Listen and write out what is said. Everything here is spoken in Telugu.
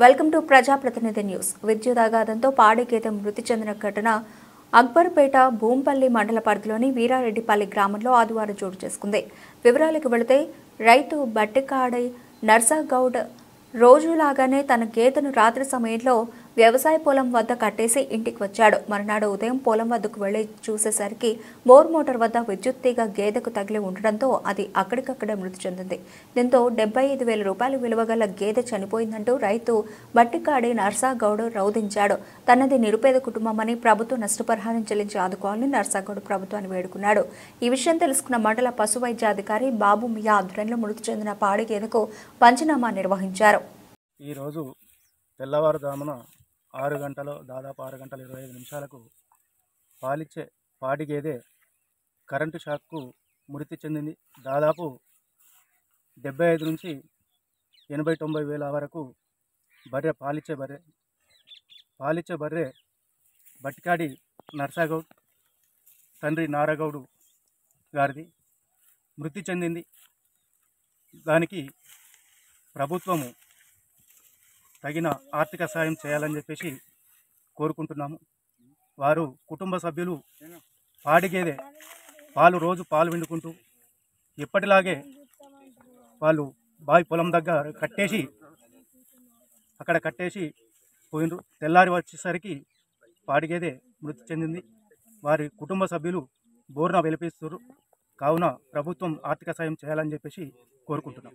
వెల్కమ్ టు ప్రజాప్రతినిధి న్యూస్. విద్యుదాఘాతంతో పాడి గేదె మృతి చెందిన ఘటన అక్బర్పేట భూంపల్లి మండల పరిధిలోని వీరారెడ్డిపల్లి గ్రామంలో ఆదివారం చోటు చేసుకుంది. వివరాలకు వెళితే రైతు బట్టికాడి నర్సాగౌడ్ రోజులాగానే తన గేదెను రాత్రి సమయంలో వ్యవసాయ పొలం వద్ద కట్టేసి ఇంటికి వచ్చాడు. మరునాడు ఉదయం పొలం వద్దకు వెళ్లి చూసేసరికి బోర్ మోటార్ వద్ద విద్యుత్ తీగ గేదెకు తగిలి ఉండడంతో అది అక్కడికక్కడే మృతి చెందింది. దీంతో 75,000 రూపాయల విలువగల గేదె చనిపోయిందంటూ రైతు బట్టికాడి నర్సాగౌడ్ రోధించాడు. తనది నిరుపేద కుటుంబమని ప్రభుత్వం నష్టపరిహారం చెల్లించి ఆదుకోవాలని నర్సాగౌడ్ ప్రభుత్వాన్ని వేడుకున్నాడు. ఈ విషయం తెలుసుకున్న మండల పశు వైద్యాధికారి బాబు మియా ఆధ్వర్యంలో మృతి చెందిన పాడి గేదెకు పంచనామా నిర్వహించారు. ఈరోజు తెల్లవారుజామున 6 గంటలు దాదాపు 6 గంటల 25 నిమిషాలకు పాలిచ్చే పాడి గేదె కరెంటు షాక్కు మృతి చెందింది. దాదాపు 75 నుంచి 80-90 వేల వరకు పాలిచ్చే బర్రె బట్టికాడి నర్సాగౌడ్ తండ్రి నారగౌడు గారిది మృతి చెందింది. దానికి ప్రభుత్వము తగిన ఆర్థిక సాయం చేయాలని చెప్పేసి కోరుకుంటున్నాము. వారు కుటుంబ సభ్యులు పాడి గేదె రోజు పాలు విండుకుంటూ ఎప్పటిలాగే వాళ్ళు బావి పొలం దగ్గర కట్టేసి పోయిండ్రు. తెల్లారి వచ్చేసరికి పాడి గేదె మృతి చెందింది. వారి కుటుంబ సభ్యులు బోర్న వెలిపిస్తున్నారు. కావున ప్రభుత్వం ఆర్థిక సాయం చేయాలని చెప్పేసి కోరుకుంటున్నాం.